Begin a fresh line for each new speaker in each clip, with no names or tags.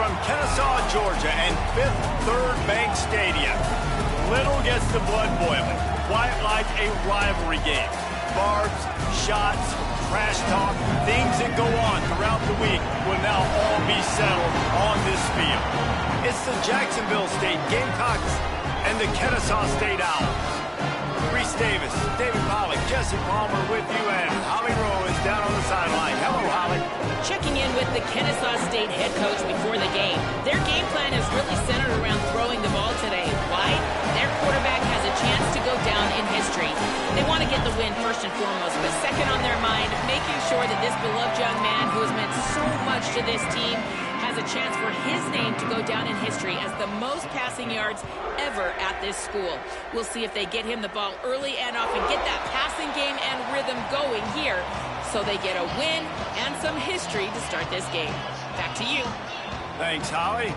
from Kennesaw, Georgia, and Fifth Third Bank Stadium. Little gets the blood boiling, quite like a rivalry game. Barbs, shots, trash talk, things that go on throughout the week will now all be settled on this field. It's the Jacksonville State Gamecocks and the Kennesaw State Owls. Reese Davis, David Pollack, Jesse Palmer with you, and Holly Rowe is down on the sideline. Hello, Holly.
Checking in with the Kennesaw State head coach before the game. Their game plan is really centered around throwing the ball today. Why? Their quarterback has a chance to go down in history. They want to get the win first and foremost, but second on their mind, making sure that this beloved young man who has meant so much to this team has a chance for his name to go down in history as the most passing yards ever at this school. We'll see if they get him the ball early and often, get that passing game and rhythm going here so they get a win and some history to start this game. Back to you.
Thanks, Holly.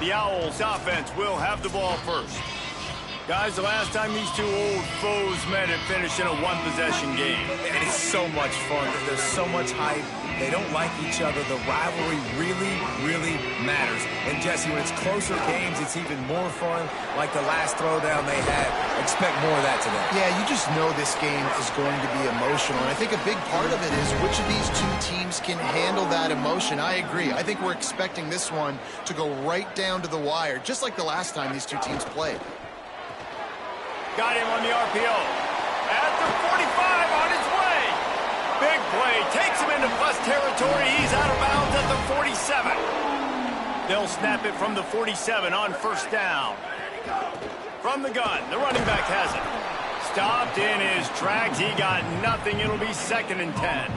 The Owls offense will have the ball first. Guys, the last time these two old foes met, it finished in a one-possession game.
And it's so much fun. There's so much hype. They don't like each other. The rivalry really, really matters. And, Jesse, when it's closer games, it's even more fun. Like the last throwdown they had. Expect more of that today.
Yeah, you just know this game is going to be emotional. And I think a big part of it is which of these two teams can handle that emotion. I agree. I think we're expecting this one to go right down to the wire, just like the last time these two teams played.
Got him on the RPO. At the 45, on his way. Big play, takes him into plus territory. He's out of bounds at the 47. They'll snap it from the 47 on first down. From the gun, the running back has it. Stopped in his tracks. He got nothing. It'll be 2nd and 10.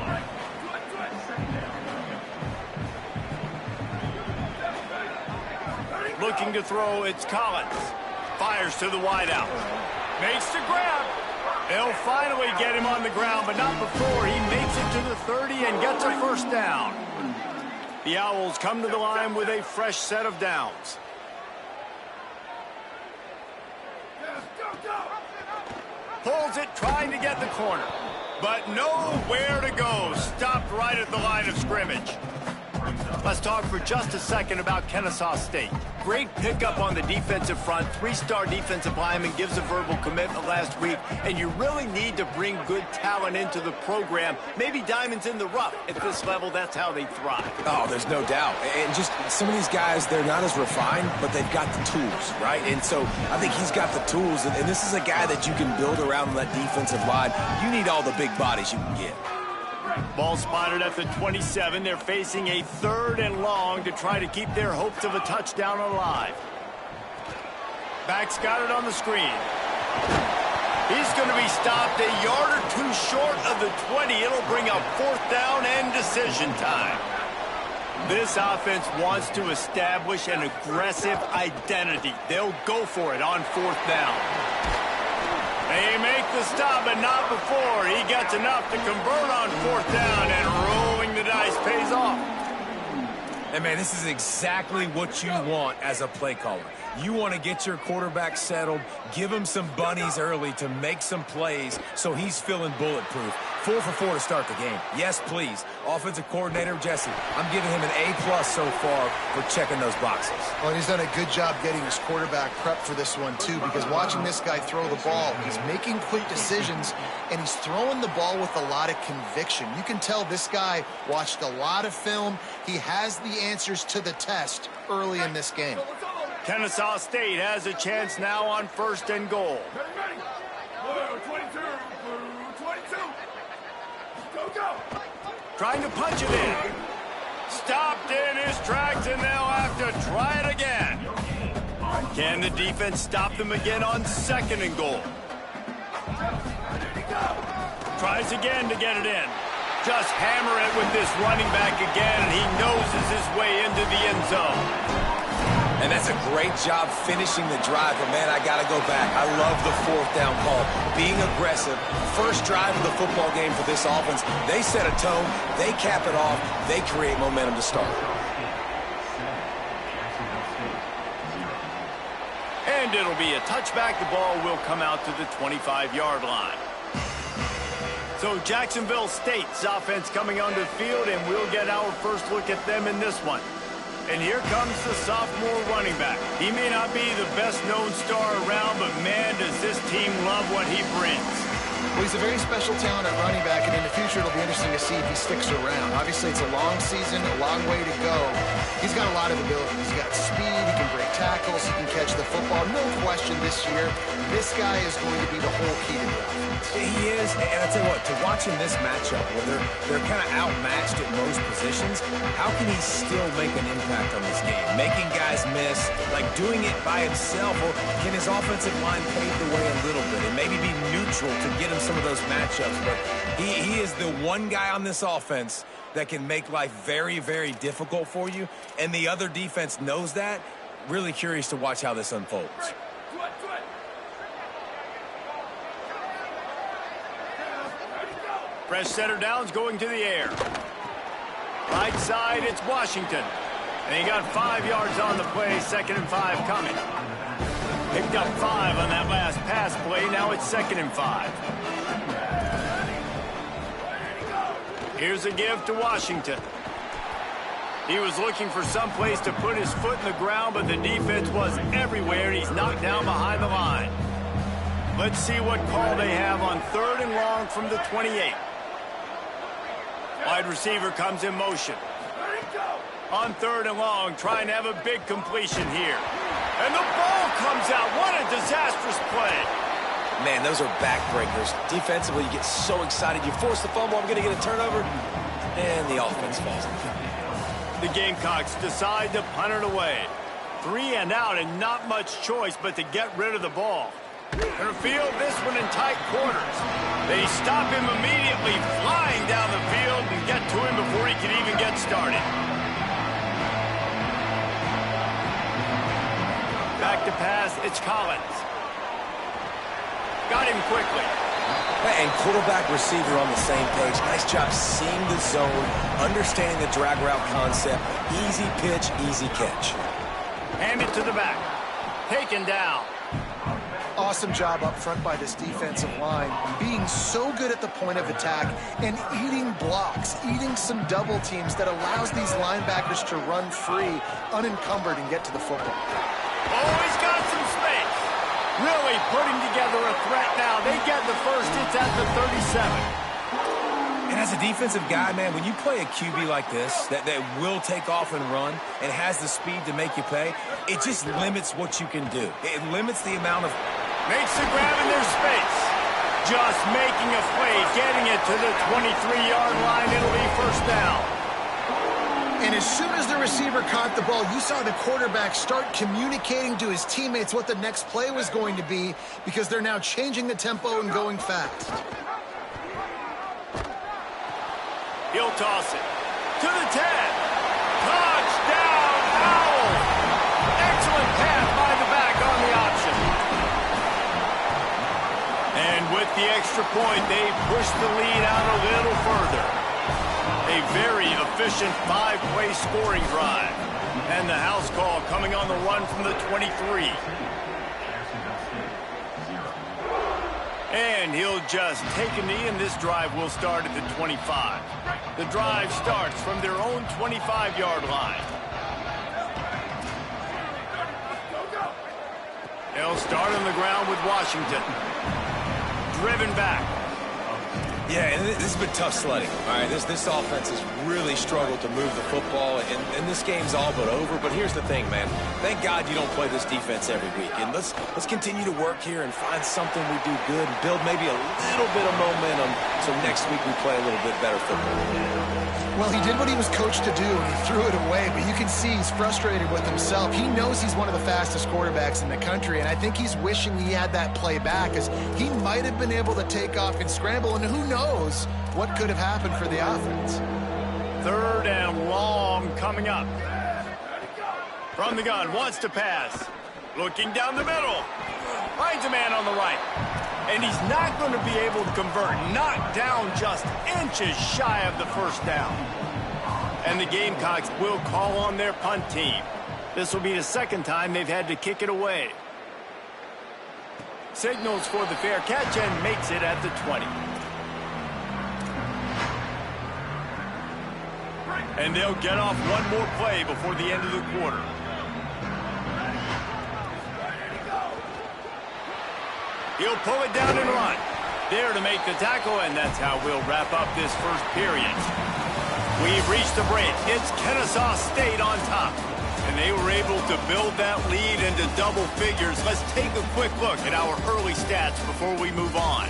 Looking to throw, it's Collins. Fires to the wideout. Makes the grab. They'll finally get him on the ground, but not before he makes it to the 30 and gets a first down. The Owls come to the line with a fresh set of downs. Pulls it, trying to get the corner, but nowhere to go. Stopped right at the line of scrimmage. Let's talk for just a second about Kennesaw State. Great pickup on the defensive front. 3-star defensive lineman gives a verbal commitment last week, and you really need to bring good talent into the program. Maybe diamonds in the rough. At this level, that's how they thrive.
Oh, there's no doubt. And just some of these guys, they're not as refined, but they've got the tools, right? And so I think he's got the tools, and this is a guy that you can build around that defensive line. You need all the big bodies you can get.
Ball spotted at the 27. They're facing a 3rd and long to try to keep their hopes of a touchdown alive. Back's got it on the screen. He's going to be stopped a yard or two short of the 20. It'll bring up 4th down and decision time. This offense wants to establish an aggressive identity. They'll go for it on 4th down. They make the stop, but not before. He gets enough to convert on 4th down, and rolling the dice pays off.
And, man, this is exactly what you want as a play caller. You want to get your quarterback settled, give him some bunnies early to make some plays so he's feeling bulletproof. 4 for 4 to start the game. Yes, please. Offensive coordinator Jesse, I'm giving him an A+ so far for checking those boxes.
Well, and he's done a good job getting his quarterback prepped for this one, too, because watching this guy throw the ball, he's making quick decisions, and he's throwing the ball with a lot of conviction. You can tell this guy watched a lot of film. He has the answers to the test early in this game.
Kennesaw State has a chance now on 1st and goal. Trying to punch it in. Stopped in his tracks, and they'll have to try it again. Can the defense stop them again on 2nd and goal? Tries again to get it in. Just hammer it with this running back again, and he noses his way into the end zone.
And that's a great job finishing the drive. But, man, I got to go back. I love the 4th down call. Being aggressive. First drive of the football game for this offense. They set a tone. They cap it off. They create momentum to start.
And it'll be a touchback. The ball will come out to the 25-yard line. So Jacksonville State's offense coming onto the field, and we'll get our first look at them in this one. And here comes the sophomore running back. He may not be the best-known star around, but man, does this team love what he brings.
Well, he's a very special talent at running back, and in the future it'll be interesting to see if he sticks around. Obviously, it's a long season, a long way to go. He's got a lot of ability. He's got speed, he can break tackles, he can catch the football. No question this year, this guy is going to be the whole key to the offense.
He is, and I'll tell you what, to watch in this matchup where they're kind of outmatched at most positions, how can he still make an impact on this game? Making guys miss, like doing it by himself, or can his offensive line pave the way a little bit and maybe be neutral to get him some of those matchups? But he is the one guy on this offense that can make life very, very difficult for you, and the other defense knows that. Really curious to watch how this unfolds.
Fresh center downs going to the air. Right side, it's Washington. And he got 5 yards on the play, 2nd and 5 coming. Picked up 5 on that last pass play, now it's 2nd and 5. Here's a give to Washington. He was looking for some place to put his foot in the ground, but the defense was everywhere, and he's knocked down behind the line. Let's see what call they have on 3rd and long from the 28. Wide receiver comes in motion. On 3rd and long, trying to have a big completion here. And the ball comes out. What a disastrous play.
Man, those are backbreakers. Defensively, you get so excited. You force the fumble, I'm going to get a turnover, and the offense falls.
The Gamecocks decide to punt it away. 3 and out, and not much choice but to get rid of the ball. They'll field this one in tight quarters. They stop him immediately, flying down the field, and get to him before he can even get started. Back to pass, it's Collins. Got him quickly.
And quarterback receiver on the same page. Nice job seeing the zone, understanding the drag route concept. Easy pitch, easy catch.
Hand it to the back. Taken down.
Awesome job up front by this defensive line, being so good at the point of attack and eating blocks, eating some double teams that allows these linebackers to run free, unencumbered, and get to the football.
Oh, he's got some space. Really putting together a threat now. They get the first. It's at the 37.
And as a defensive guy, man, when you play a QB like this that will take off and run and has the speed to make you pay, it just limits what you can do. It limits the amount of...
Makes the grab in their space. Just making a play, getting it to the 23-yard line. It'll be first down.
And as soon as the receiver caught the ball, you saw the quarterback start communicating to his teammates what the next play was going to be, because they're now changing the tempo and going fast.
He'll toss it to the 10. Touchdown, Owls! Excellent pass by the back on the option. And with the extra point, they push the lead out a little further. A very efficient 5-play scoring drive. And the house call coming on the run from the 23. And he'll just take a knee, and this drive will start at the 25. The drive starts from their own 25-yard line. They'll start on the ground with Washington. Driven back.
Yeah, and this has been tough sledding. All right, this offense has really struggled to move the football, and this game's all but over. But here's the thing, man. Thank God you don't play this defense every week. And let's continue to work here and find something we do good and build maybe a little bit of momentum so next week we play a little bit better football.
Well, he did what he was coached to do, and he threw it away, but you can see he's frustrated with himself. He knows he's one of the fastest quarterbacks in the country, and I think he's wishing he had that play back, as he might have been able to take off and scramble, and who knows what could have happened for the offense.
3rd and long coming up. From the gun, wants to pass. Looking down the middle. Finds a man on the right. And he's not going to be able to convert. Knocked down just inches shy of the first down. And the Gamecocks will call on their punt team. This will be the 2nd time they've had to kick it away. Signals for the fair catch and makes it at the 20. And they'll get off one more play before the end of the quarter. He'll pull it down and run. There to make the tackle, and that's how we'll wrap up this first period. We've reached the break. It's Kennesaw State on top. And they were able to build that lead into double figures. Let's take a quick look at our early stats before we move on.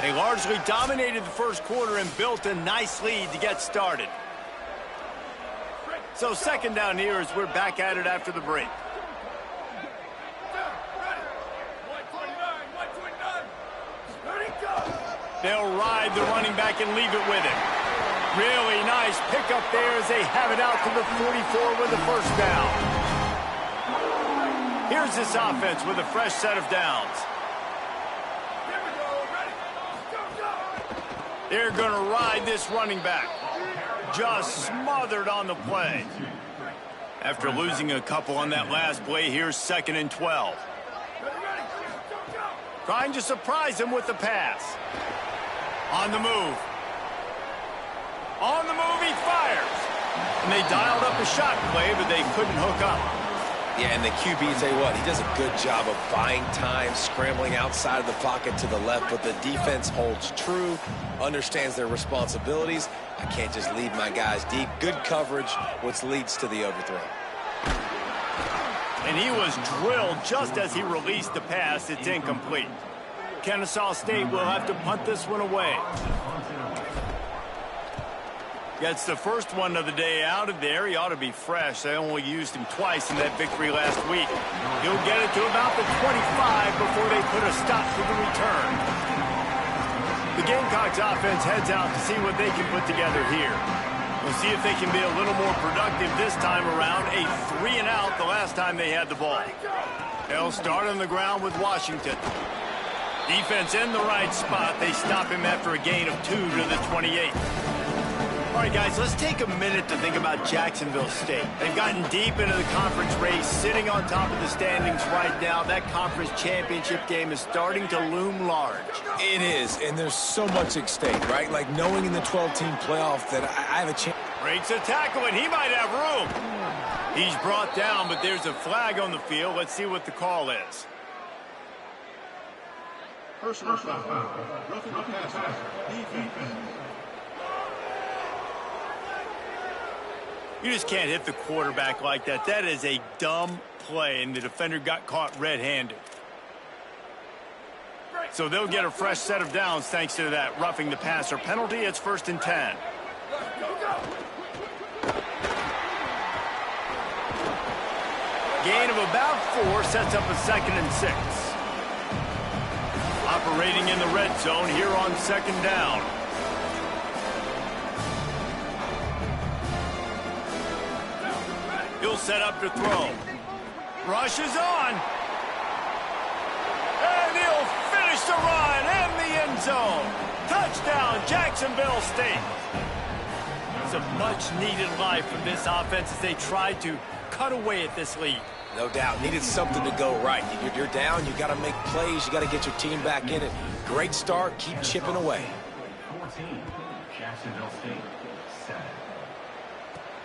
They largely dominated the first quarter and built a nice lead to get started. So second down here as we're back at it after the break. They'll ride the running back and leave it with him. Really nice pickup there as they have it out to the 44 with the first down. Here's this offense with a fresh set of downs. They're going to ride this running back. Just smothered on the play. After losing a couple on that last play, here's 2nd and 12. Trying to surprise him with the pass. On the move. On the move, he fires. And they dialed up a shot play, but they couldn't hook up.
Yeah, and the QB, tell you what, he does a good job of buying time, scrambling outside of the pocket to the left, but the defense holds true, understands their responsibilities. I can't just leave my guys deep. Good coverage, which leads to the overthrow.
And he was drilled just as he released the pass. It's incomplete. Kennesaw State will have to punt this one away. Gets the first one of the day out of there. He ought to be fresh. They only used him twice in that victory last week. He'll get it to about the 25 before they put a stop to the return. The Gamecocks offense heads out to see what they can put together here. We'll see if they can be a little more productive this time around. A 3-and-out the last time they had the ball. They'll start on the ground with Washington. Defense in the right spot. They stop him after a gain of 2 to the 28. All right, guys, let's take a minute to think about Jacksonville State. They've gotten deep into the conference race, sitting on top of the standings right now. That conference championship game is starting to loom large.
It is, and there's so much at stake, right? Like knowing in the 12-team playoff that I have a chance.
Breaks a tackle, and he might have room. He's brought down, but there's a flag on the field. Let's see what the call is.
Personal foul. Roughing the passer. Defense.
You just can't hit the quarterback like that. That is a dumb play, and the defender got caught red-handed. So they'll get a fresh set of downs thanks to that roughing the passer penalty. It's 1st and 10. Gain of about 4 sets up a 2nd and 6. Operating in the red zone here on 2nd down. He'll set up to throw. Rush is on. And he'll finish the run in the end zone. Touchdown, Jacksonville State. It's a much-needed life from this offense as they try to cut away at this lead.
No doubt. Needed something to go right. You're down. You got to make plays. You got to get your team back in it. Great start. Keep chipping away.
14, Jacksonville State, 7.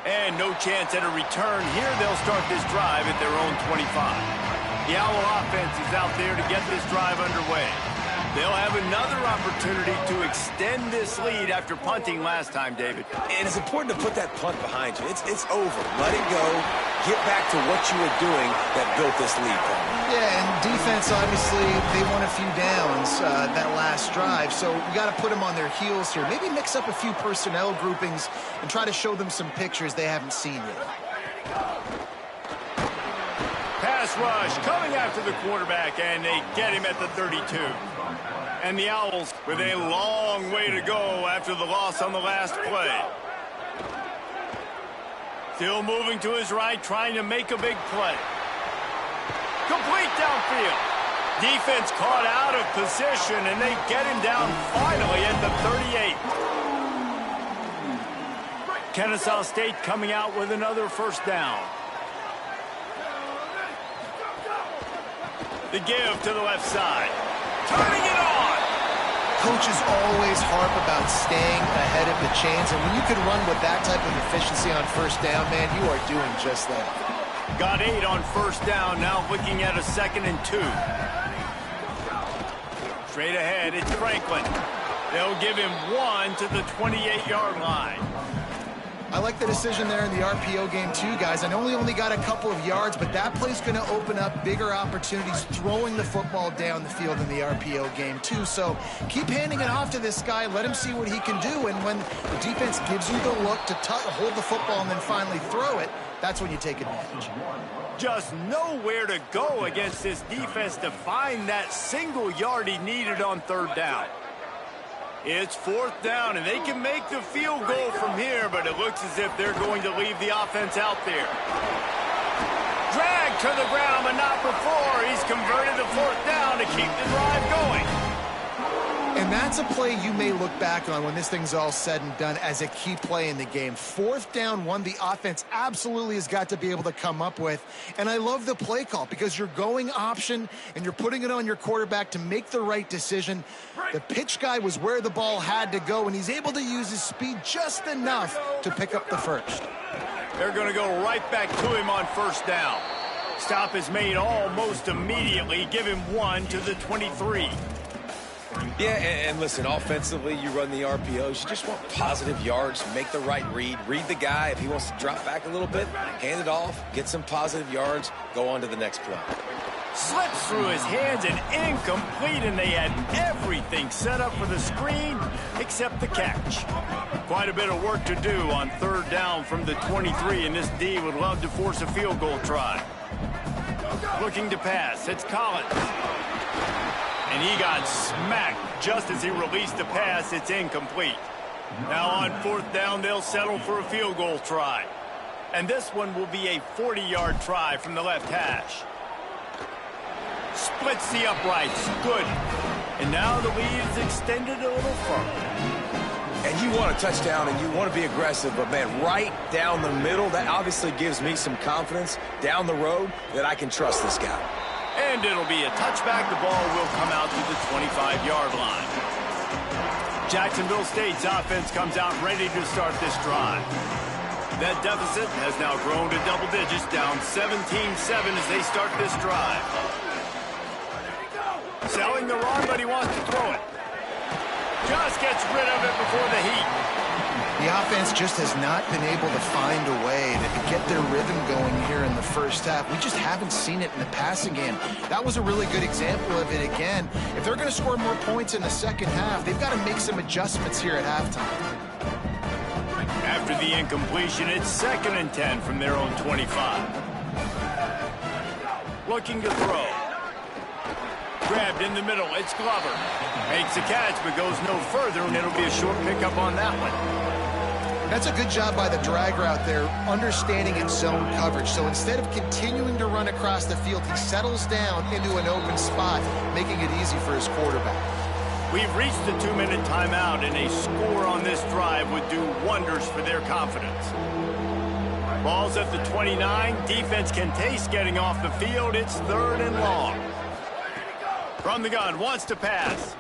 And no chance at a return here. They'll start this drive at their own 25. The Owl offense is out there to get this drive underway. They'll have another opportunity to extend this lead after punting last time, David.
And it's important to put that punt behind you. It's over. Let it go. Get back to what you were doing that built this lead.
Yeah, and defense, obviously, they won a few downs that last drive, so we got to put them on their heels here. Maybe mix up a few personnel groupings and try to show them some pictures they haven't seen yet.
Pass rush coming after the quarterback, and they get him at the 32. And the Owls with a long way to go after the loss on the last play. Still moving to his right, trying to make a big play. Complete downfield. Defense caught out of position, and they get him down finally at the 38. Kennesaw State coming out with another first down. The give to the left side. Turning it on.
Coaches always harp about staying ahead of the chains, and when you can run with that type of efficiency on first down, man, you are doing just that.
Got 8 on first down, now looking at a 2nd and 2. Straight ahead, it's Franklin. They'll give him 1 to the 28-yard line.
I like the decision there in the RPO game too, guys. I know he only got a couple of yards, but that play's going to open up bigger opportunities throwing the football down the field in the RPO game too. So keep handing it off to this guy. Let him see what he can do. And when the defense gives you the look to hold the football and then finally throw it, that's when you take advantage.
Just nowhere to go against this defense to find that single yard he needed on 3rd down. It's 4th down, and they can make the field goal from here, but it looks as if they're going to leave the offense out there. Dragged to the ground, but not before. He's converted to 4th down to keep the drive going.
And that's a play you may look back on when this thing's all said and done as a key play in the game. 4th down, one the offense absolutely has got to be able to come up with. And I love the play call because you're going option and you're putting it on your quarterback to make the right decision. The pitch guy was where the ball had to go, and he's able to use his speed just enough to pick up the first.
They're going to go right back to him on 1st down. Stop is made almost immediately. Give him 1 to the 23.
Yeah, and listen, offensively, you run the RPOs. You just want positive yards, make the right read the guy. If he wants to drop back a little bit, hand it off, get some positive yards, go on to the next play.
Slips through his hands and incomplete, and they had everything set up for the screen except the catch. Quite a bit of work to do on 3rd down from the 23, and this D would love to force a field goal try. Looking to pass, it's Collins. And he got smacked just as he released the pass. It's incomplete. Now on 4th down, they'll settle for a field goal try. And this one will be a 40-yard try from the left hash. Splits the uprights. Good. And now the lead is extended a little further.
And you want a touchdown and you want to be aggressive, but man, right down the middle, that obviously gives me some confidence down the road that I can trust this guy.
And it'll be a touchback. The ball will come out to the 25-yard line. Jacksonville State's offense comes out ready to start this drive. That deficit has now grown to double digits, down 17-7 as they start this drive. Selling the run, but he wants to throw it. Just gets rid of it before the heat.
The offense just has not been able to find a way to get their rhythm going here in the first half. We just haven't seen it in the passing game. That was a really good example of it again. If they're going to score more points in the second half, they've got to make some adjustments here at halftime.
After the incompletion, it's 2nd and 10 from their own 25. Looking to throw. Grabbed in the middle, it's Glover. Makes a catch, but goes no further, and it'll be a short pickup on that one.
That's a good job by the drag route there, understanding its zone coverage. So instead of continuing to run across the field, he settles down into an open spot, making it easy for his quarterback.
We've reached the 2-minute timeout, and a score on this drive would do wonders for their confidence. Ball's at the 29. Defense can taste getting off the field. It's 3rd and long. From the gun, wants to pass.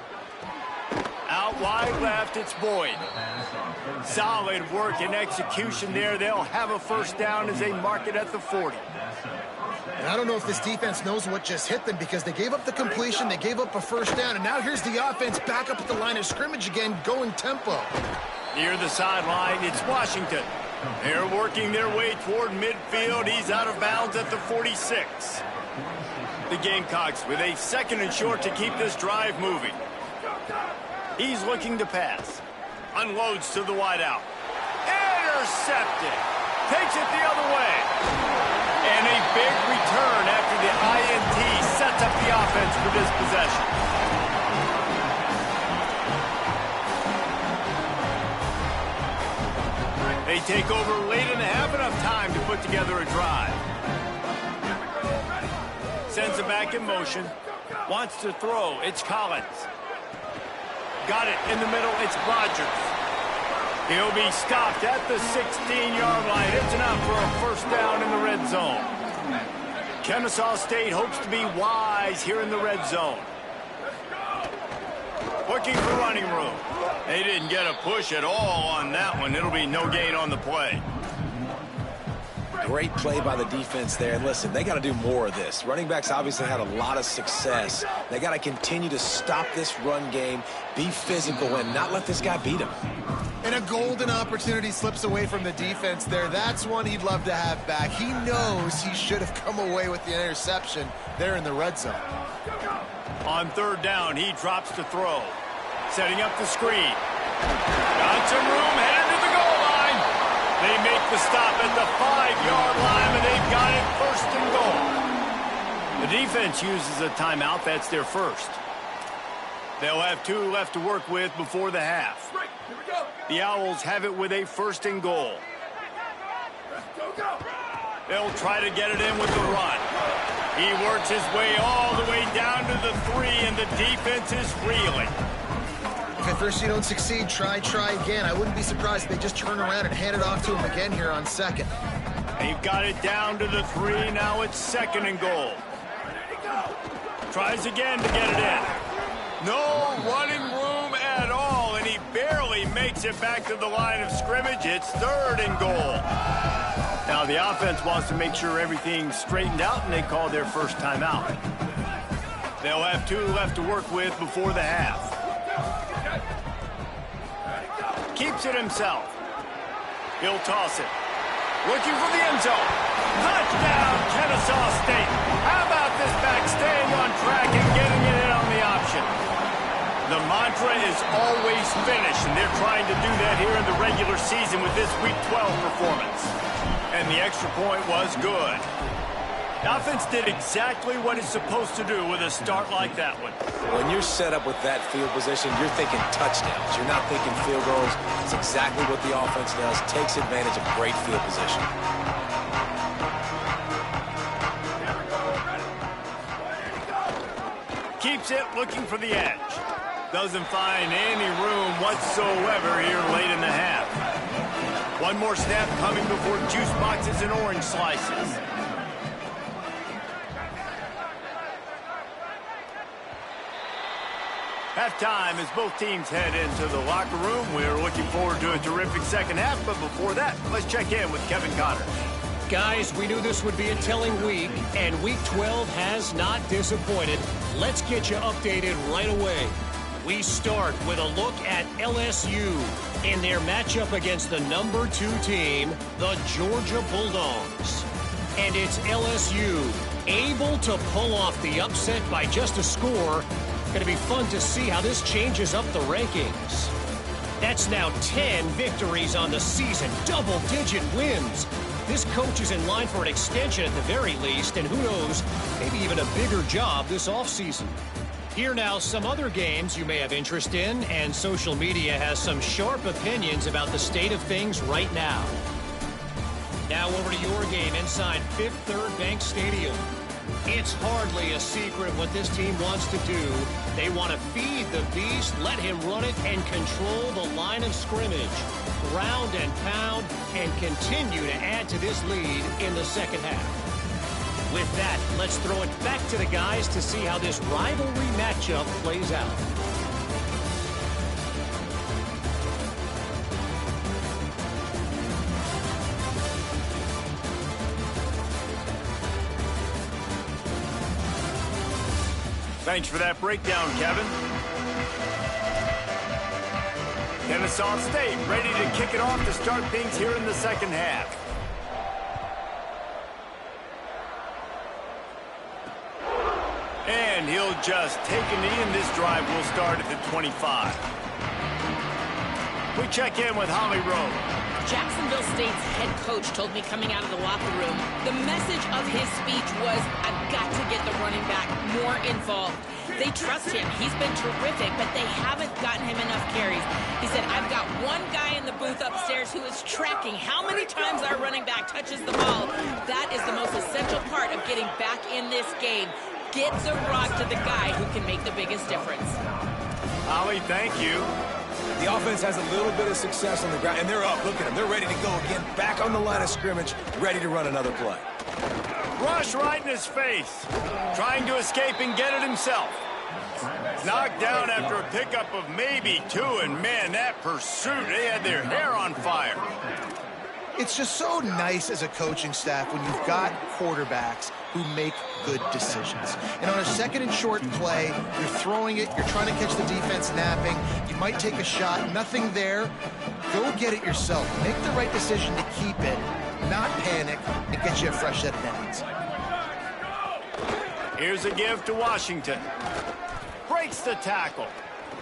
Out wide left, it's Boyd. Solid work and execution there. They'll have a 1st down as they mark it at the 40.
And I don't know if this defense knows what just hit them because they gave up the completion, they gave up a 1st down, and now here's the offense back up at the line of scrimmage again, going tempo.
Near the sideline, it's Washington. They're working their way toward midfield. He's out of bounds at the 46. The Gamecocks with a 2nd and short to keep this drive moving. He's looking to pass. Unloads to the wideout. Intercepted. Takes it the other way. And a big return after the INT sets up the offense for this possession. They take over late and have enough time to put together a drive. Sends it back in motion. Wants to throw. It's Collins. Got it in the middle. It's Rodgers. He'll be stopped at the 16-yard line. It's enough for a 1st down in the red zone. Kennesaw State hopes to be wise here in the red zone. Looking for running room. They didn't get a push at all on that one. It'll be no gain on the play.
Great play by the defense there. And listen, they got to do more of this. Running backs obviously had a lot of success. They got to continue to stop this run game, be physical, and not let this guy beat them.
And a golden opportunity slips away from the defense there. That's one he'd love to have back. He knows he should have come away with the interception there in the red zone.
On third down, he drops to throw. Setting up the screen. Got some room, headed to the goal line. They make the stop at the 5-yard line, and they've got it first and goal. The defense uses a timeout. That's their first. They'll have 2 left to work with before the half. The Owls have it with a first and goal. They'll try to get it in with the run. He works his way all the way down to the 3, and the defense is reeling.
If at first you don't succeed, try again. I wouldn't be surprised if they just turn around and hand it off to him again here on second.
They've got it down to the 3. Now it's second and goal. Tries again to get it in. No running room at all, and he barely makes it back to the line of scrimmage. It's third and goal. Now the offense wants to make sure everything's straightened out, and they call their first timeout. They'll have 2 left to work with before the half. Keeps it himself. He'll toss it. Looking for the end zone. Touchdown, Kennesaw State. How about this back staying on track and getting it in on the option? The mantra is always finish, and they're trying to do that here in the regular season with this Week 12 performance. And the extra point was good. The offense did exactly what it's supposed to do with a start like that one.
When you're set up with that field position, you're thinking touchdowns. You're not thinking field goals. It's exactly what the offense does. Takes advantage of great field position.
Keeps it looking for the edge. Doesn't find any room whatsoever here late in the half. One more snap coming before juice boxes and orange slices. Halftime as both teams head into the locker room. We're looking forward to a terrific second half, but before that, let's check in with Kevin Connors.
Guys, we knew this would be a telling week, and Week 12 has not disappointed. Let's get you updated right away. We start with a look at LSU in their matchup against the number 2 team, the Georgia Bulldogs. And it's LSU able to pull off the upset by just a score. Going to be fun to see how this changes up the rankings. That's now 10 victories on the season, double-digit wins. This coach is in line for an extension at the very least, and who knows, maybe even a bigger job this offseason. Here now, some other games you may have interest in, and social media has some sharp opinions about the state of things right now. Now over to your game inside Fifth Third Bank Stadium. It's hardly a secret what this team wants to do. They want to feed the beast, let him run it, and control the line of scrimmage. Ground and pound, and continue to add to this lead in the second half. With that, let's throw it back to the guys to see how this rivalry matchup plays out.
Thanks for that breakdown, Kevin. Kennesaw State ready to kick it off to start things here in the second half. And he'll just take a knee, and this drive will start at the 25. We check in with Holly Rowe.
Jacksonville State's head coach told me coming out of the locker room, the message of his speech was, I've got to get the running back more involved. They trust him. He's been terrific, but they haven't gotten him enough carries. He said, I've got one guy in the booth upstairs who is tracking how many times our running back touches the ball. That is the most essential part of getting back in this game. Get the rock to the guy who can make the biggest difference.
Holly, thank you.
The offense has a little bit of success on the ground, and they're up. Look at them. They're ready to go again. Back on the line of scrimmage, ready to run another play.
Rush right in his face. Trying to escape and get it himself. Knocked down after a pickup of maybe 2, and man, that pursuit, they had their hair on fire.
It's just so nice as a coaching staff when you've got quarterbacks who make good decisions. And on a 2nd and short play, you're throwing it, you're trying to catch the defense napping, you might take a shot, nothing there. Go get it yourself. Make the right decision to keep it, not panic, and get you a fresh set of downs.
Here's a give to Washington. Breaks the tackle.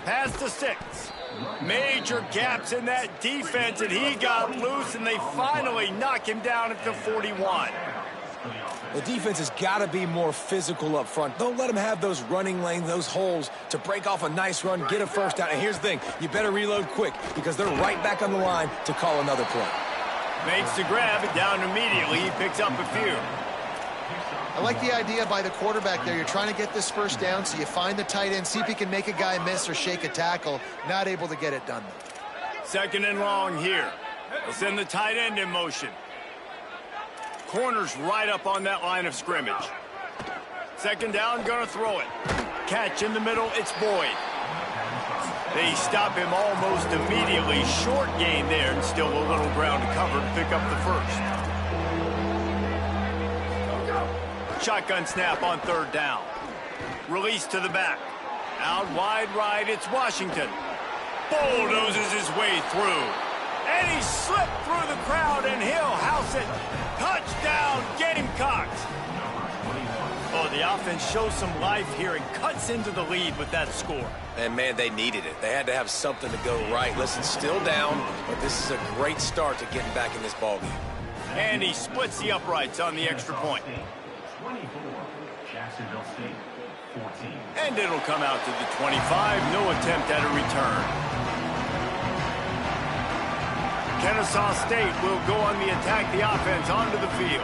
Pass to 6. Major gaps in that defense, and he got loose, and they finally knock him down at the 41.
The defense has got to be more physical up front. Don't let them have those running lanes, those holes to break off a nice run, get a first down. And here's the thing, you better reload quick because they're right back on the line to call another play.
Makes the grab, it down immediately. He picks up a few.
I like the idea by the quarterback there. You're trying to get this first down, so you find the tight end, see if he can make a guy miss or shake a tackle. Not able to get it done, though.
2nd and long here. They'll send the tight end in motion. Corner's right up on that line of scrimmage. 2nd down, gonna throw it. Catch in the middle, it's Boyd. They stop him almost immediately. Short gain there, and still a little ground to cover to pick up the first. Shotgun snap on 3rd down. Release to the back. Out wide right, it's Washington. Bulldozes his way through. And he slipped through the crowd, and he'll house it. Touchdown, Gamecocks. Oh, the offense shows some life here and cuts into the lead with that score.
And, man, they needed it. They had to have something to go right. Listen, still down, but this is a great start to getting back in this ballgame.
And he splits the uprights on the extra point. And it'll come out to the 25. No attempt at a return. Kennesaw State will go on the attack, the offense onto the field.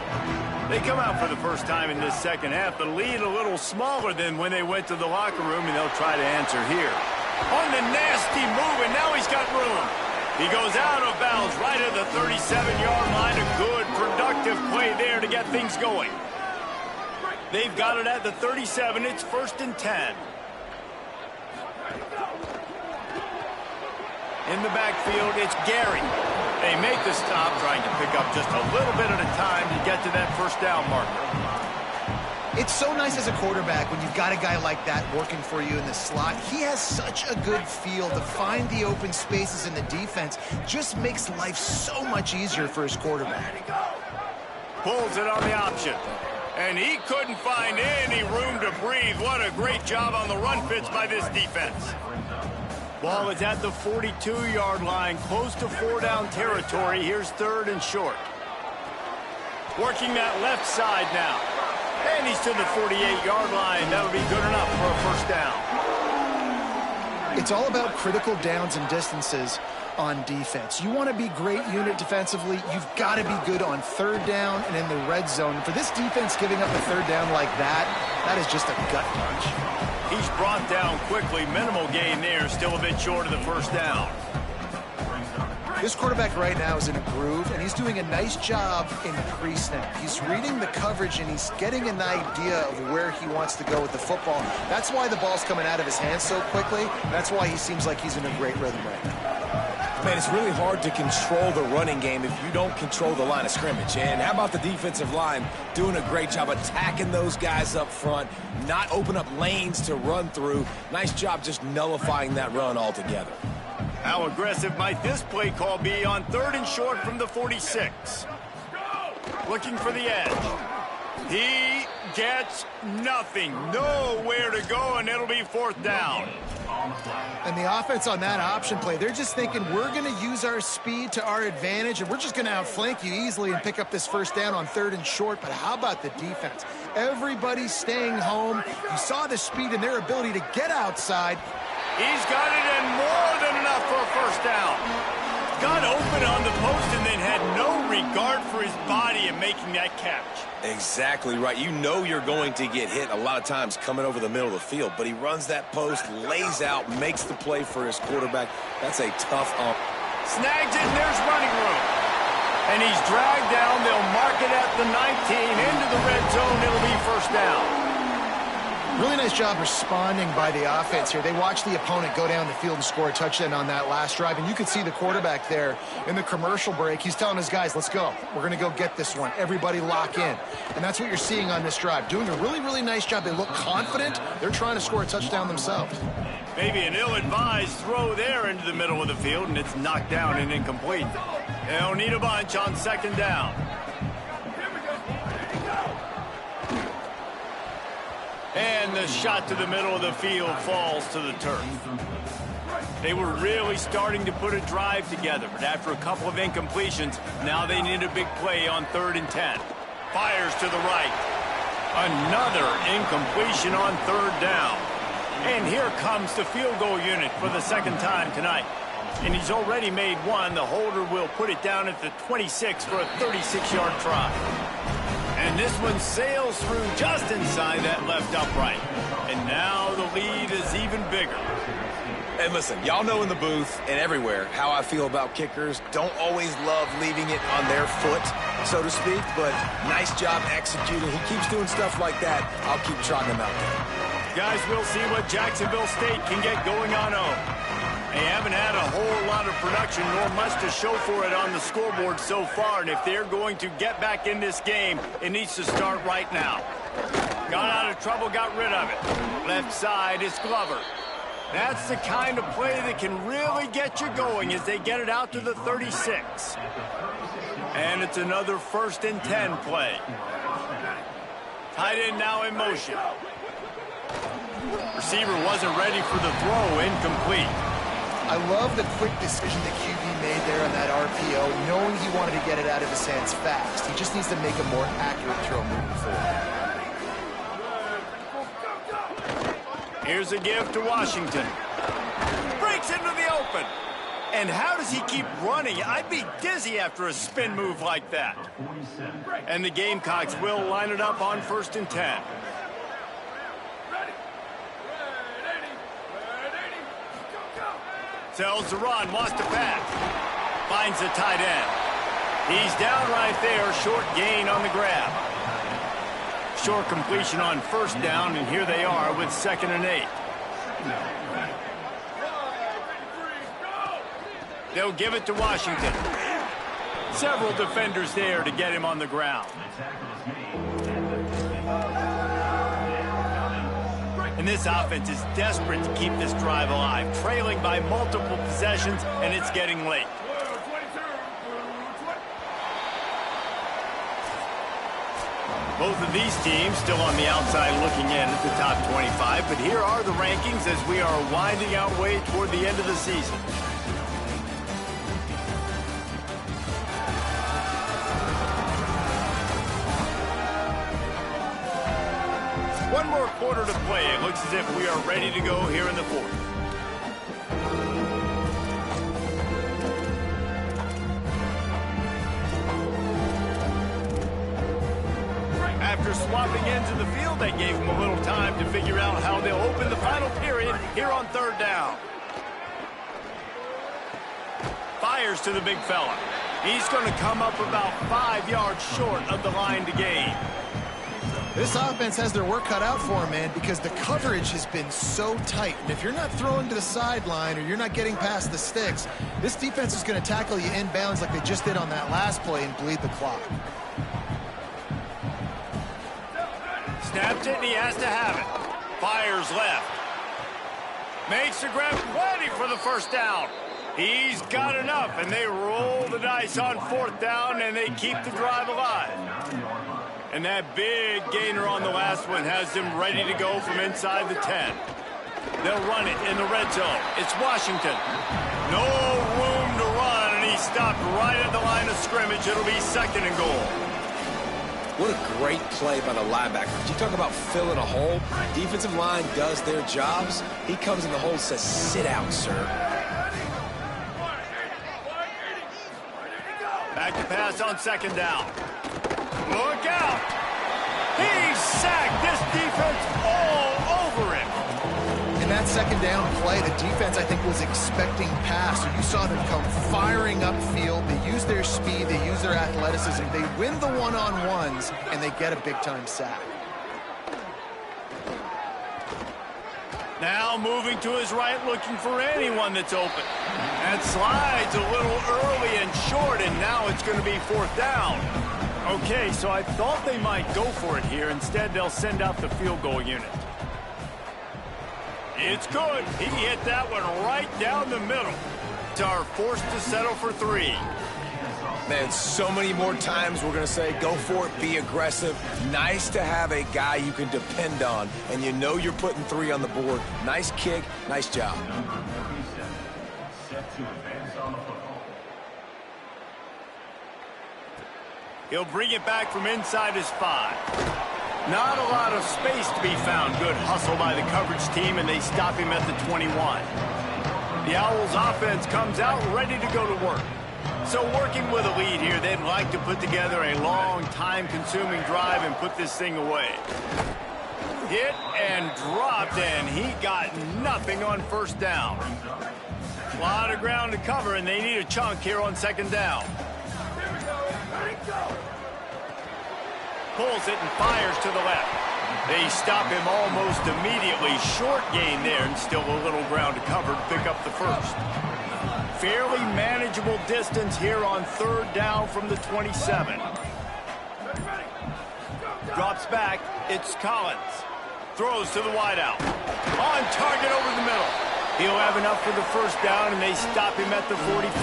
They come out for the first time in this 2nd half. The lead a little smaller than when they went to the locker room, and they'll try to answer here. On the nasty move, and now he's got room. He goes out of bounds right at the 37-yard line. A good, productive play there to get things going. They've got it at the 37. It's 1st and 10. In the backfield, it's Gary. They make the stop, trying to pick up just a little bit at a time to get to that first down marker.
It's so nice as a quarterback when you've got a guy like that working for you in the slot. He has such a good feel to find the open spaces in the defense. Just makes life so much easier for his quarterback.
Pulls it on the option. And he couldn't find any room to breathe. What a great job on the run fits by this defense. Ball is at the 42-yard line, close to 4-down territory. Here's 3rd and short. Working that left side now. And he's to the 48-yard line. That would be good enough for a first down.
It's all about critical downs and distances on defense. You want to be great unit defensively, you've got to be good on 3rd down and in the red zone. For this defense giving up a 3rd down like that, that is just a gut punch.
He's brought down quickly. Minimal gain there. Still a bit short of the first down.
This quarterback right now is in a groove, and he's doing a nice job in pre-snap. He's reading the coverage, and he's getting an idea of where he wants to go with the football. That's why the ball's coming out of his hands so quickly. That's why he seems like he's in a great rhythm right now.
Man, it's really hard to control the running game if you don't control the line of scrimmage. And how about the defensive line doing a great job attacking those guys up front, not open up lanes to run through. Nice job just nullifying that run altogether.
How aggressive might this play call be on 3rd and short from the 46? Looking for the edge. He gets nothing. Nowhere to go, and it'll be 4th down.
And the offense on that option play, they're just thinking we're going to use our speed to our advantage, and we're just going to outflank you easily and pick up this first down on 3rd and short. But how about the defense? Everybody's staying home. You saw the speed and their ability to get outside.
He's got it, and more than enough for a first down. Got open on the post and then had no regard for his body in making that catch.
Exactly right. You know you're going to get hit a lot of times coming over the middle of the field, but he runs that post, lays out, makes the play for his quarterback. That's a tough
Snags it, and there's running room. And he's dragged down. They'll mark it at the 19. Into the red zone. It'll be first down.
Really nice job responding by the offense here. They watched the opponent go down the field and score a touchdown on that last drive, and you could see the quarterback there in the commercial break. He's telling his guys, let's go. We're going to go get this one. Everybody lock in. And that's what you're seeing on this drive. Doing a really, really nice job. They look confident. They're trying to score a touchdown themselves.
Maybe an ill-advised throw there into the middle of the field, and it's knocked down and incomplete. They'll need a bunch on second down. And the shot to the middle of the field falls to the turf. They were really starting to put a drive together, but after a couple of incompletions, now they need a big play on 3rd and 10. Fires to the right. Another incompletion on 3rd down. And here comes the field goal unit for the second time tonight. And he's already made one. The holder will put it down at the 26 for a 36-yard try. And this one sails through just inside that left upright. And now the lead is even bigger.
And listen, y'all know in the booth and everywhere how I feel about kickers. Don't always love leaving it on their foot, so to speak, but nice job executing. He keeps doing stuff like that. I'll keep trotting him out there.
Guys, we'll see what Jacksonville State can get going on home. They haven't had a whole lot of production nor much to show for it on the scoreboard so far, and if they're going to get back in this game, it needs to start right now. Got out of trouble, got rid of it. Left side is Glover. That's the kind of play that can really get you going as they get it out to the 36. And it's another 1st and 10 play. Tight end now in motion. Receiver wasn't ready for the throw, incomplete.
I love the quick decision that QB made there on that RPO, knowing he wanted to get it out of his hands fast. He just needs to make a more accurate throw moving forward.
Here's a give to Washington. Breaks into the open. And how does he keep running? I'd be dizzy after a spin move like that. And the Gamecocks will line it up on 1st and 10. Tells the run, wants to pass. Finds the tight end. He's down right there, short gain on the grab. Short completion on 1st down, and here they are with 2nd and 8. They'll give it to Washington. Several defenders there to get him on the ground. And this offense is desperate to keep this drive alive, trailing by multiple possessions, and it's getting late. Both of these teams still on the outside looking in at the top 25, but here are the rankings as we are winding our way toward the end of the season. One more quarter to play. It looks as if we are ready to go here in the 4th. After swapping into the field, they gave him a little time to figure out how they'll open the final period here on 3rd down. Fires to the big fella. He's going to come up about 5 yards short of the line to gain.
This offense has their work cut out for them, man, because the coverage has been so tight. And if you're not throwing to the sideline or you're not getting past the sticks, this defense is going to tackle you inbounds like they just did on that last play and bleed the clock.
Snaps it, and he has to have it. Fires left. Makes the grab, plenty for the 1st down. He's got enough, and they roll the dice on 4th down, and they keep the drive alive. And that big gainer on the last one has them ready to go from inside the 10. They'll run it in the red zone. It's Washington. No room to run, and he stopped right at the line of scrimmage. It'll be 2nd and goal.
What a great play by the linebacker. You talk about filling a hole. Defensive line does their jobs. He comes in the hole and says, sit out, sir.
Back to pass on 2nd down. Look out! He sacked this defense all over him.
In that 2nd down play, the defense, I think, was expecting pass. So you saw them come firing upfield. They use their speed. They use their athleticism. They win the one-on-ones, and they get a big-time sack.
Now moving to his right, looking for anyone that's open. That slide's a little early and short, and now it's going to be 4th down. Okay, so I thought they might go for it here. Instead, they'll send out the field goal unit. It's good. He hit that one right down the middle. Are forced to settle for 3.
Man, so many more times we're going to say, go for it, be aggressive. Nice to have a guy you can depend on, and you know you're putting 3 on the board. Nice kick, nice job.
He'll bring it back from inside his 5. Not a lot of space to be found. Good hustle by the coverage team, and they stop him at the 21. The Owls offense comes out ready to go to work. So working with a lead here, they'd like to put together a long, time-consuming drive and put this thing away. Hit and dropped, and he got nothing on 1st down. A lot of ground to cover, and they need a chunk here on 2nd down. Pulls it and fires to the left. They stop him almost immediately. Short gain there, and still a little ground to cover to pick up the 1st. Fairly manageable distance here on 3rd down from the 27. Drops back. It's Collins. Throws to the wideout. On target over the middle. He'll have enough for the 1st down, and they stop him at the 45.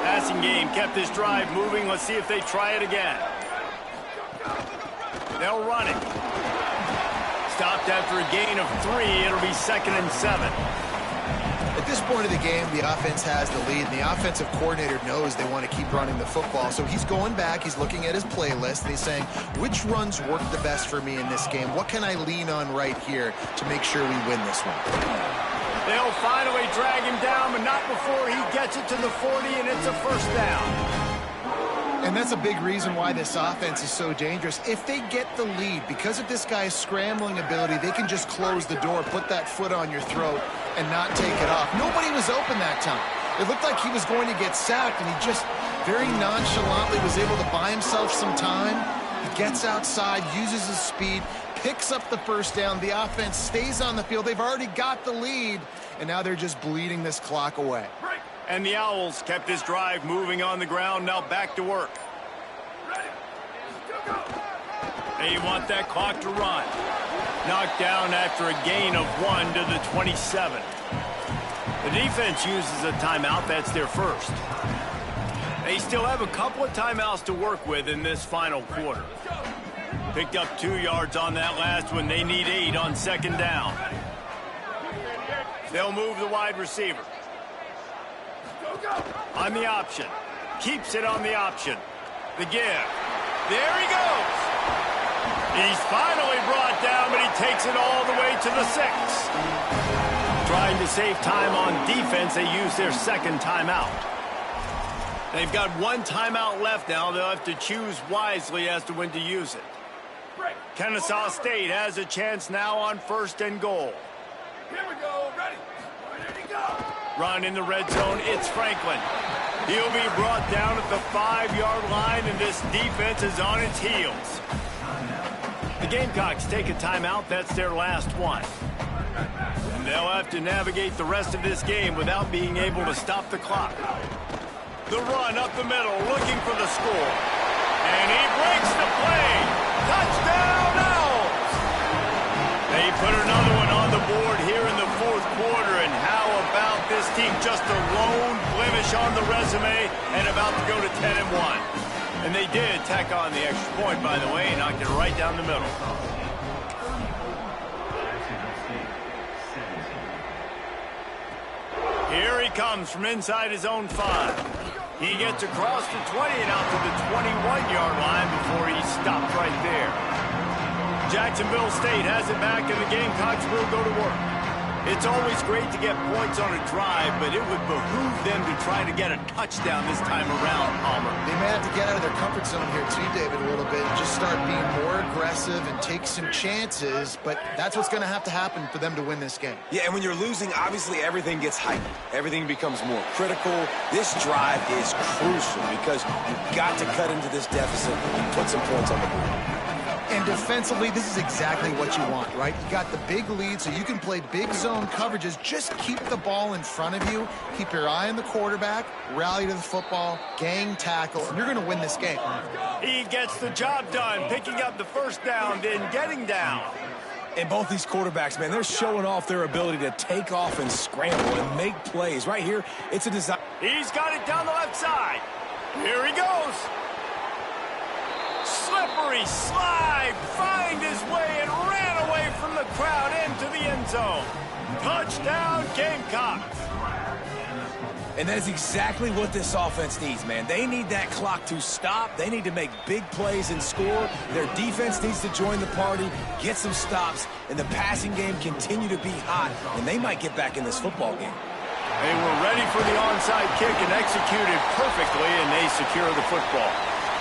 Passing game kept this drive moving. Let's see if they try it again. They'll run it. Stopped after a gain of 3. It'll be 2nd and 7.
At this point of the game, the offense has the lead, and the offensive coordinator knows they want to keep running the football. So he's going back, he's looking at his playlist, and he's saying, which runs work the best for me in this game? What can I lean on right here to make sure we win this one?
They'll finally drag him down, but not before he gets it to the 40, and it's a 1st down.
And that's a big reason why this offense is so dangerous. If they get the lead, because of this guy's scrambling ability, they can just close the door, put that foot on your throat, and not take it off. Nobody was open that time. It looked like he was going to get sacked, and he just very nonchalantly was able to buy himself some time. He gets outside, uses his speed, picks up the 1st down. The offense stays on the field. They've already got the lead, and now they're just bleeding this clock away.
And the Owls kept this drive moving on the ground. Now back to work. They want that clock to run. Knocked down after a gain of 1 to the 27. The defense uses a timeout. That's their 1st. They still have a couple of timeouts to work with in this final quarter. Picked up 2 yards on that last one. They need 8 on 2nd down. They'll move the wide receiver. On the option. Keeps it on the option. The give. There he goes. He's finally brought down, but he takes it all the way to the 6. Trying to save time on defense, they use their 2nd timeout. They've got 1 timeout left now. They'll have to choose wisely as to when to use it. Kennesaw State has a chance now on 1st and goal.
Here we go. Ready. Ready to go.
Run in the red zone. It's Franklin. He'll be brought down at the 5-yard line, and this defense is on its heels. The Gamecocks take a timeout. That's their last one. And they'll have to navigate the rest of this game without being able to stop the clock. The run up the middle, looking for the score. And he breaks the play. Touchdown, Owls! They put another one on the board here in the 4th quarter, and how about this team? Just a lone blemish on the resume and about to go to 10-1. And they did tack on the extra point, by the way, and knocked it right down the middle. Here he comes from inside his own 5. He gets across the 20 and out to the 21-yard line before he stopped right there. Jacksonville State has it back, and the Gamecocks will go to work. It's always great to get points on a drive, but it would behoove them to try to get a touchdown this time around, Palmer.
They may have to get out of their comfort zone here too, David, a little bit, and just start being more aggressive and take some chances, but that's what's going to have to happen for them to win this game.
Yeah, and when you're losing, obviously everything gets heightened. Everything becomes more critical. This drive is crucial because you've got to cut into this deficit and put some points on the board.
And defensively, this is exactly what you want, right? You got the big lead, so you can play big zone coverages. Just keep the ball in front of you. Keep your eye on the quarterback. Rally to the football. Gang tackle. And you're going to win this game.
He gets the job done, picking up the first down, then getting down.
And both these quarterbacks, man, they're showing off their ability to take off and scramble and make plays. Right here, it's a design.
He's got it down the left side. Here he goes. Slippery slide, find his way and ran away from the crowd into the end zone. Touchdown, Gamecocks.
And that is exactly what this offense needs, man. They need that clock to stop. They need to make big plays and score. Their defense needs to join the party, get some stops, and the passing game continue to be hot, and they might get back in this football game.
They were ready for the onside kick and executed perfectly, and they secure the football.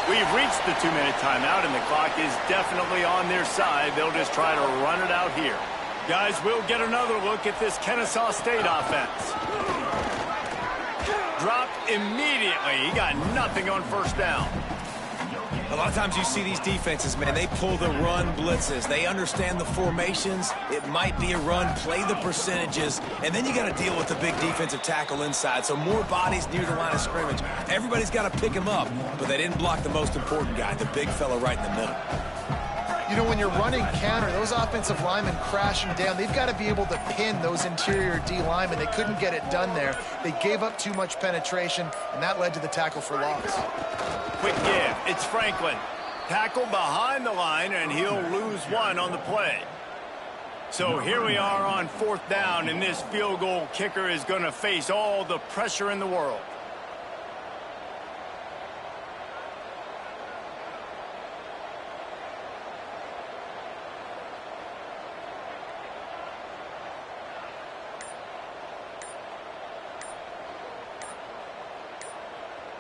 We've reached the 2-minute timeout, and the clock is definitely on their side. They'll just try to run it out here. Guys, we'll get another look at this Kennesaw State offense. Dropped immediately. He got nothing on first down.
A lot of times you see these defenses, man, they pull the run blitzes. They understand the formations. It might be a run, play the percentages, and then you got to deal with the big defensive tackle inside. So more bodies near the line of scrimmage. Everybody's got to pick him up, but they didn't block the most important guy, the big fella right in the middle.
You know, when you're running counter, those offensive linemen crashing down, they've got to be able to pin those interior D linemen. They couldn't get it done there. They gave up too much penetration, and that led to the tackle for loss.
Quick give. It's Franklin. Tackle behind the line, and he'll lose one on the play. So here we are on fourth down, and this field goal kicker is going to face all the pressure in the world.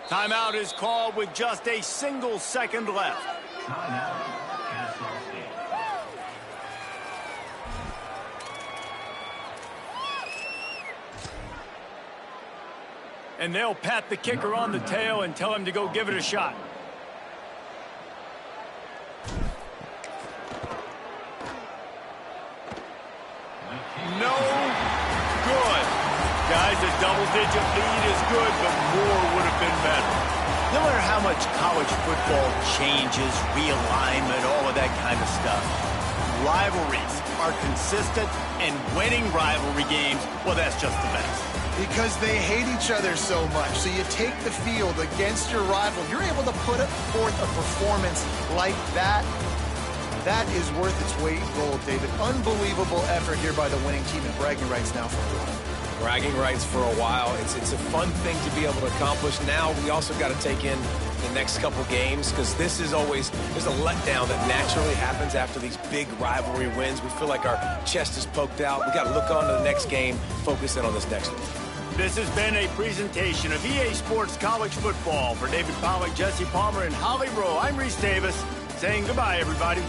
Timeout is called with just a single second left. And they'll pat the kicker on the tail and tell him to go give it a shot. No good. Guys, a double-digit lead is good, but more would have been better. No matter how much college football changes, realignment, all of that kind of stuff, rivalries are consistent, and winning rivalry games, well, that's just the best.
Because they hate each other so much. So you take the field against your rival. You're able to put forth a performance like that. That is worth its weight in gold, David. Unbelievable effort here by the winning team, and bragging rights now for a while.
Bragging rights for a while. It's a fun thing to be able to accomplish. Now we also got to take in the next couple games, because this is always, there's a letdown that naturally happens after these big rivalry wins. We feel like our chest is poked out. We got to look on to the next game, focus in on this next one.
This has been a presentation of EA Sports College Football. For David Pollack, Jesse Palmer, and Holly Rowe, I'm Reese Davis saying goodbye, everybody.